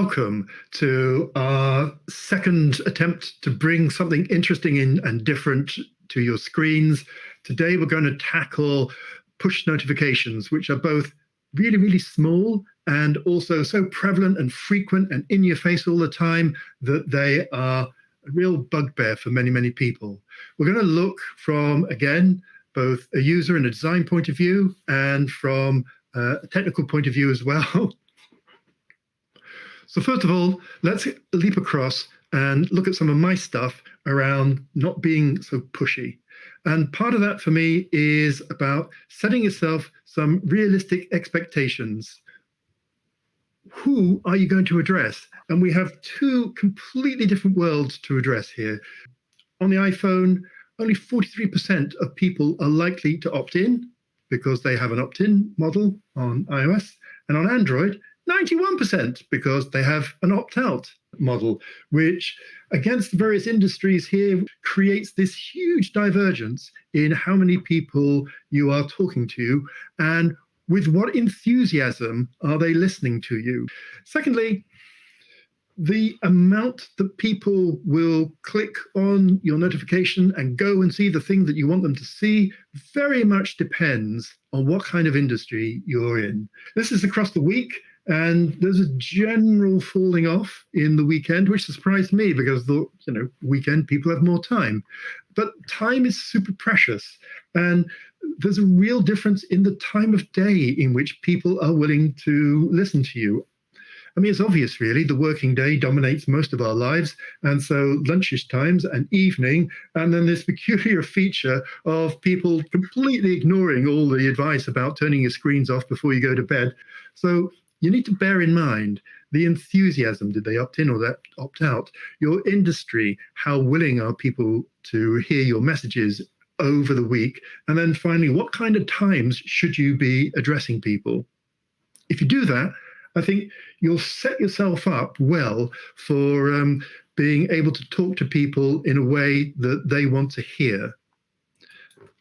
welcome to our second attempt to bring something interesting in and different to your screens. Today we're going to tackle push notifications, which are both really, really small and also so prevalent and frequent and in your face all the time that they are a real bugbear for many, many people. We're going to look from, again, both a user and a design point of view and from a technical point of view as well. So first of all, let's leap across and look at some of my stuff around not being so pushy. And part of that for me is about setting yourself some realistic expectations. Who are you going to address? And we have two completely different worlds to address here. On the iPhone, only 43% of people are likely to opt in because they have an opt-in model on iOS, and on Android, 91% because they have an opt-out model, which against the various industries here creates this huge divergence in how many people you are talking to and with what enthusiasm are they listening to you. Secondly, the amount that people will click on your notification and go and see the thing that you want them to see very much depends on what kind of industry you're in. This is across the week, and there's a general falling off in the weekend, which surprised me because the weekend people have more time. But time is super precious, and there's a real difference in the time of day in which people are willing to listen to you. I mean, it's obvious, really. The working day dominates most of our lives. And so lunchish times and evening, and then this peculiar feature of people completely ignoring all the advice about turning your screens off before you go to bed. So you need to bear in mind the enthusiasm. Did they opt in or opt out? Your industry, how willing are people to hear your messages over the week? And then finally, what kind of times should you be addressing people? If you do that, I think you'll set yourself up well for being able to talk to people in a way that they want to hear.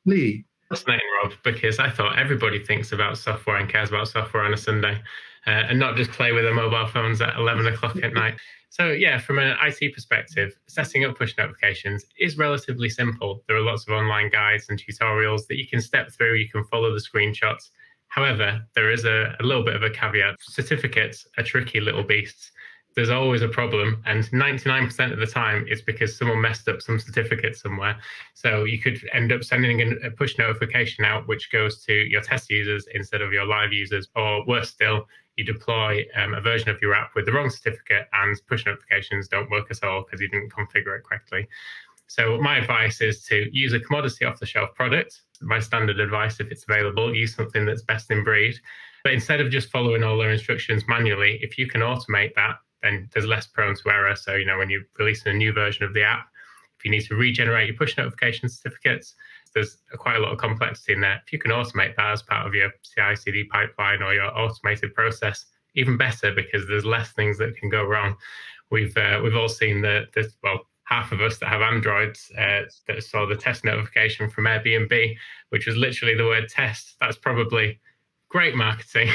Lee. Fascinating, Rob, because I thought everybody thinks about software and cares about software on a Sunday and not just play with their mobile phones at 11 o'clock at night. So yeah, from an IT perspective, setting up push notifications is relatively simple. There are lots of online guides and tutorials that you can step through. You can follow the screenshots. However, there is a little bit of a caveat. Certificates are tricky little beasts. There's always a problem, and 99% of the time it's because someone messed up some certificate somewhere. So you could end up sending a push notification out which goes to your test users instead of your live users, or worse still, you deploy a version of your app with the wrong certificate and push notifications don't work at all because you didn't configure it correctly. So my advice is to use a commodity off-the-shelf product. My standard advice, if it's available, use something that's best in breed. But instead of just following all their instructions manually, if you can automate that, then there's less prone to error. So, when you release a new version of the app, if you need to regenerate your push notification certificates, there's quite a lot of complexity in there. If you can automate that as part of your CI/CD pipeline or your automated process, even better, because there's less things that can go wrong. We've all seen half of us that have Androids that saw the test notification from Airbnb, which was literally the word test. That's probably great marketing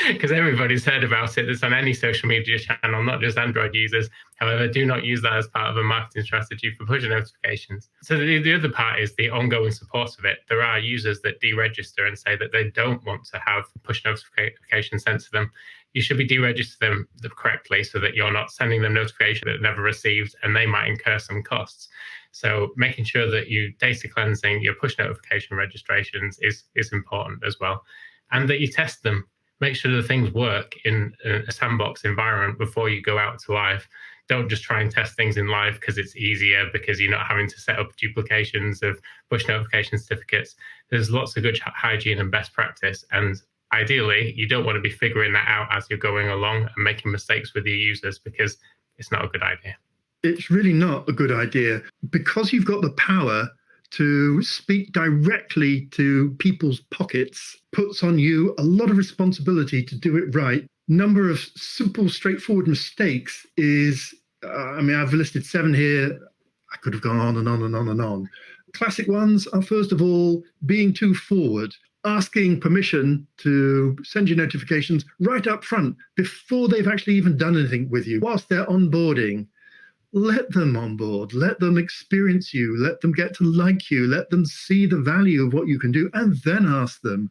because everybody's heard about it. It's on any social media channel, not just Android users. However, do not use that as part of a marketing strategy for push notifications. So the other part is the ongoing support of it. There are users that deregister and say that they don't want to have push notifications sent to them. You should be deregister them correctly so that you're not sending them notification that never received and they might incur some costs. So making sure that you data cleansing your push notification registrations is important as well. And that you test them. Make sure the things work in a sandbox environment before you go out to live. Don't just try and test things in live because it's easier, because you're not having to set up duplications of push notification certificates. There's lots of good hygiene and best practice. And ideally, you don't want to be figuring that out as you're going along and making mistakes with your users, because it's not a good idea. It's really not a good idea because you've got the power to speak directly to people's pockets, puts on you a lot of responsibility to do it right. Number of simple, straightforward mistakes is, I've listed 7 here. I could have gone on and on and on and on. Classic ones are, first of all, being too forward. asking permission to send you notifications right up front before they've actually even done anything with you, whilst they're onboarding. Let them on board, let them experience you, let them get to like you, let them see the value of what you can do, and then ask them.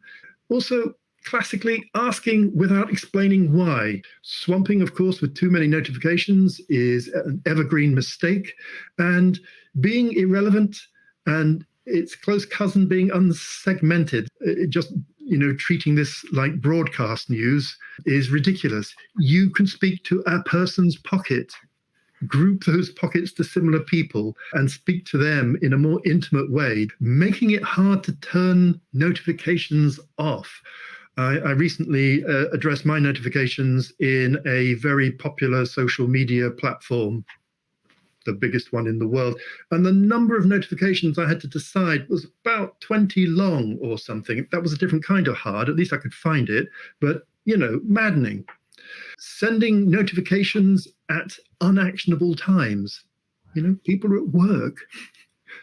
Also, classically, asking without explaining why. Swamping, of course, with too many notifications is an evergreen mistake, and being irrelevant and its close cousin being unsegmented, just treating this like broadcast news is ridiculous. You can speak to a person's pocket, group those pockets to similar people and speak to them in a more intimate way, making it hard to turn notifications off. I recently addressed my notifications in a very popular social media platform, the biggest one in the world. And the number of notifications I had to decide was about 20 long or something. That was a different kind of hard. At least I could find it. But, maddening. Sending notifications at unactionable times. People are at work.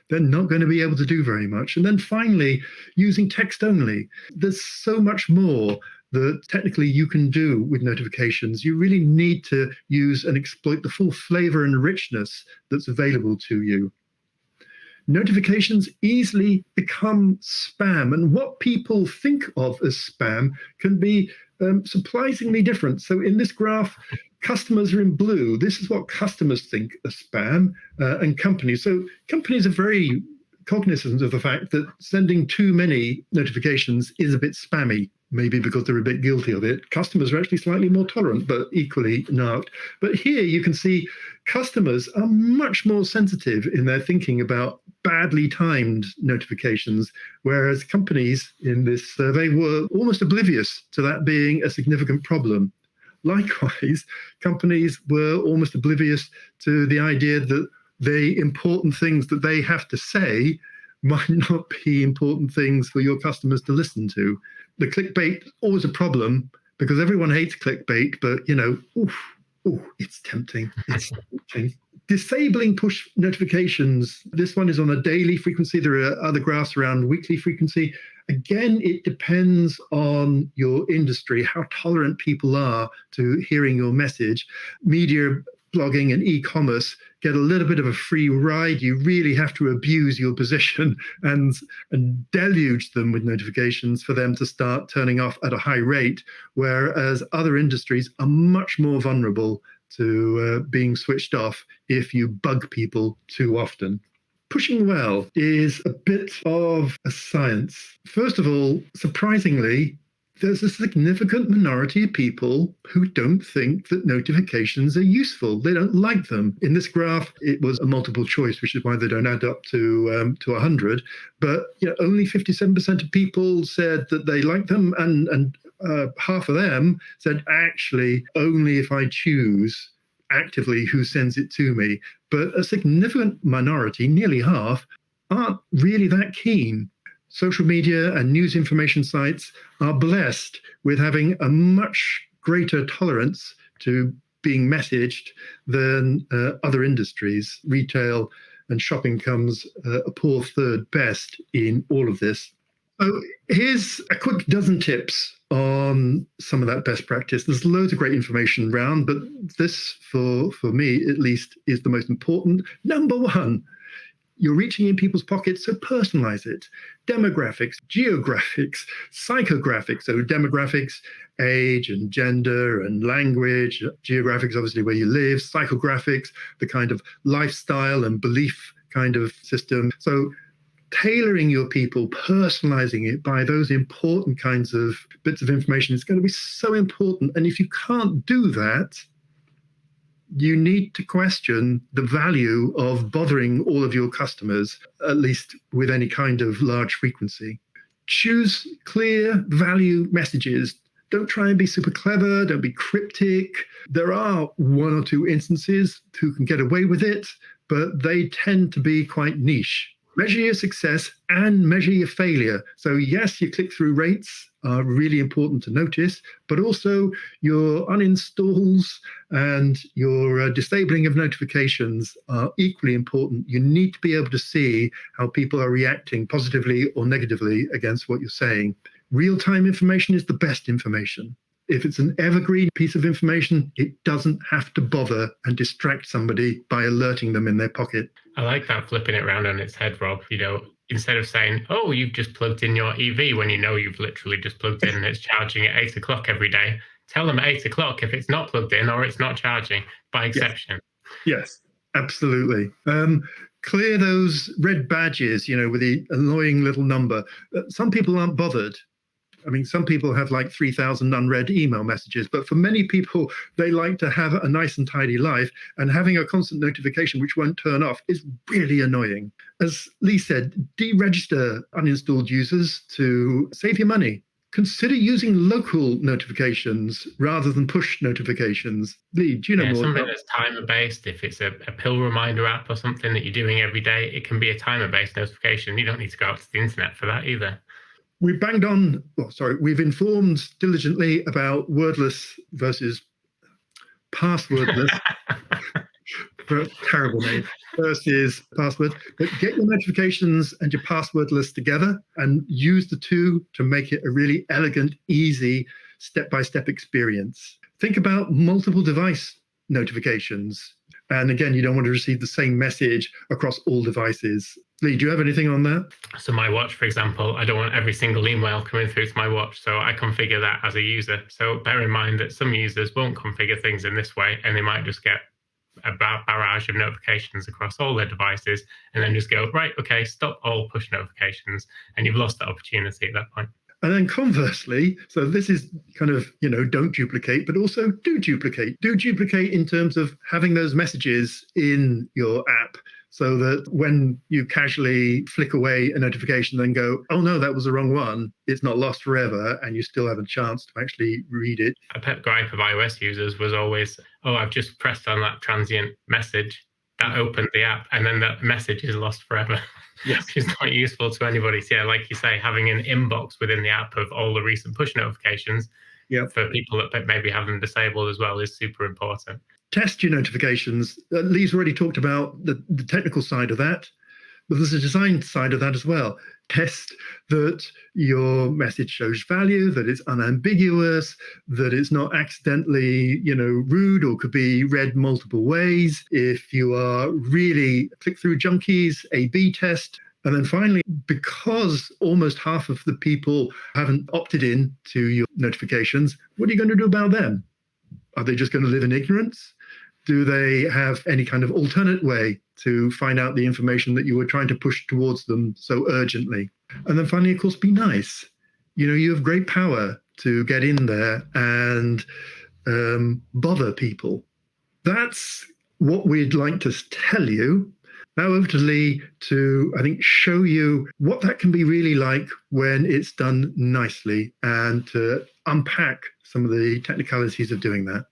They're not going to be able to do very much. And then finally, using text only. There's so much more that technically you can do with notifications. You really need to use and exploit the full flavor and richness that's available to you. Notifications easily become spam, and what people think of as spam can be surprisingly different. So in this graph, customers are in blue. This is what customers think are spam, and companies. So companies are very cognizant of the fact that sending too many notifications is a bit spammy, maybe because they're a bit guilty of it. Customers are actually slightly more tolerant, but equally not. But here you can see customers are much more sensitive in their thinking about badly timed notifications, whereas companies in this survey were almost oblivious to that being a significant problem. Likewise, companies were almost oblivious to the idea that the important things that they have to say might not be important things for your customers to listen to. The clickbait is always a problem because everyone hates clickbait, but it's tempting. It's tempting. Disabling push notifications. This one is on a daily frequency. There are other graphs around weekly frequency. Again, it depends on your industry, how tolerant people are to hearing your message. Media, blogging, and e-commerce get a little bit of a free ride. You really have to abuse your position and deluge them with notifications for them to start turning off at a high rate, whereas other industries are much more vulnerable to being switched off if you bug people too often. Pushing well is a bit of a science. First of all, surprisingly, there's a significant minority of people who don't think that notifications are useful. They don't like them. In this graph, it was a multiple choice, which is why they don't add up to 100. But only 57% of people said that they like them, and half of them said, actually, only if I choose actively who sends it to me. But a significant minority, nearly half, aren't really that keen. Social media and news information sites are blessed with having a much greater tolerance to being messaged than other industries. Retail and shopping comes a poor third best in all of this. So here's a quick dozen tips on some of that best practice. There's loads of great information around, but this, for me at least, is the most important. Number one, you're reaching in people's pockets, so personalize it. Demographics, geographics, psychographics, so demographics, age and gender and language, geographics, obviously where you live, psychographics, the kind of lifestyle and belief kind of system. So tailoring your people, personalizing it by those important kinds of bits of information is going to be so important. And if you can't do that, you need to question the value of bothering all of your customers, at least with any kind of large frequency. Choose clear value messages. Don't try and be super clever. Don't be cryptic. There are one or two instances who can get away with it, but they tend to be quite niche. Measure your success and measure your failure. So yes, your click-through rates are really important to notice, but also your uninstalls and your disabling of notifications are equally important. You need to be able to see how people are reacting positively or negatively against what you're saying. Real-time information is the best information. If it's an evergreen piece of information, it doesn't have to bother and distract somebody by alerting them in their pocket. I like that, flipping it around on its head, Rob. Instead of saying, oh, you've just plugged in your EV, when you've literally just plugged in and it's charging at 8 o'clock every day, tell them at 8 o'clock if it's not plugged in or it's not charging by exception. Yes, absolutely. Clear those red badges, with the annoying little number. Some people aren't bothered. I mean, some people have like 3,000 unread email messages, but for many people, they like to have a nice and tidy life, and having a constant notification which won't turn off is really annoying. As Lee said, deregister uninstalled users to save your money. Consider using local notifications rather than push notifications. Lee, do you know more? Something that's timer-based. If it's a pill reminder app or something that you're doing every day, it can be a timer-based notification. You don't need to go out to the internet for that either. We've informed diligently about wordless versus passwordless. Terrible name. Versus password. But get your notifications and your passwordless together and use the two to make it a really elegant, easy, step-by-step experience. Think about multiple device notifications. And again, you don't want to receive the same message across all devices. Lee, do you have anything on that? So my watch, for example, I don't want every single email coming through to my watch, so I configure that as a user. So bear in mind that some users won't configure things in this way, and they might just get a barrage of notifications across all their devices, and then just go, right, okay, stop all push notifications, and you've lost that opportunity at that point. And then conversely, so this is kind of, don't duplicate, but also do duplicate. Do duplicate in terms of having those messages in your app so that when you casually flick away a notification and go, oh no, that was the wrong one, it's not lost forever and you still have a chance to actually read it. A pet gripe of iOS users was always, oh, I've just pressed on that transient message, that opened the app, and then that message is lost forever. Yes. Which is not useful to anybody. So yeah, like you say, having an inbox within the app of all the recent push notifications for people that maybe have them disabled as well is super important. Test your notifications. Lee's already talked about the technical side of that, but there's a design side of that as well. Test that your message shows value, that it's unambiguous, that it's not accidentally, rude or could be read multiple ways. If you are really click-through junkies, A/B test. And then finally, because almost half of the people haven't opted in to your notifications, what are you going to do about them? Are they just going to live in ignorance? Do they have any kind of alternate way to find out the information that you were trying to push towards them so urgently? And then finally, of course, be nice. You have great power to get in there and bother people. That's what we'd like to tell you. Now over to Lee to, I think, show you what that can be really like when it's done nicely and to unpack some of the technicalities of doing that.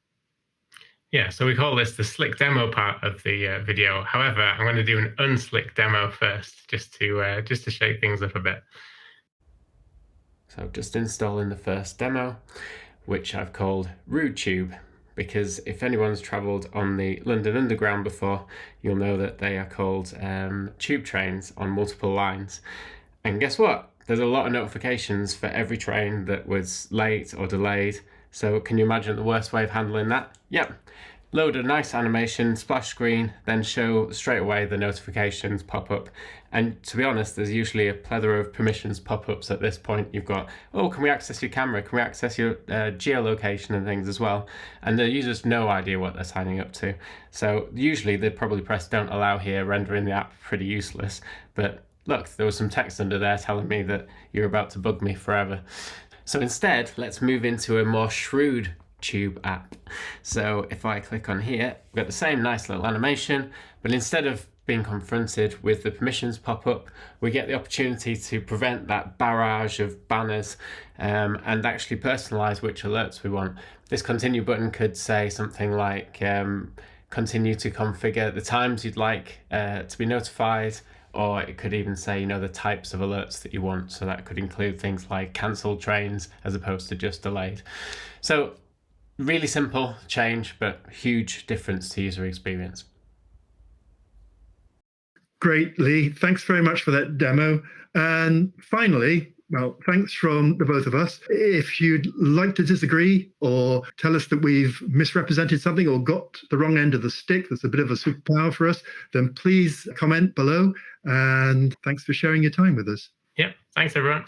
Yeah, so we call this the slick demo part of the video. However, I'm going to do an unslick demo first, just to shake things up a bit. So just installing the first demo, which I've called Rude Tube, because if anyone's travelled on the London Underground before, you'll know that they are called tube trains on multiple lines. And guess what? There's a lot of notifications for every train that was late or delayed. So can you imagine the worst way of handling that? Yep. Load a nice animation, splash screen, then show straight away the notifications pop up. And to be honest, there's usually a plethora of permissions pop-ups at this point. You've got, oh, can we access your camera? Can we access your geolocation and things as well? And the users have no idea what they're signing up to. So usually they probably press don't allow here, rendering the app pretty useless. But look, there was some text under there telling me that you're about to bug me forever. So instead, let's move into a more shrewd Tube app. So if I click on here, we've got the same nice little animation, but instead of being confronted with the permissions pop-up, we get the opportunity to prevent that barrage of banners and actually personalize which alerts we want. This continue button could say something like continue to configure the times you'd like to be notified, or it could even say, the types of alerts that you want. So that could include things like cancelled trains as opposed to just delayed. So really simple change, but huge difference to user experience. Great, Lee. Thanks very much for that demo. And finally, Well, thanks from the both of us. If you'd like to disagree or tell us that we've misrepresented something or got the wrong end of the stick, that's a bit of a superpower for us, then please comment below. And thanks for sharing your time with us. Yep. Thanks, everyone.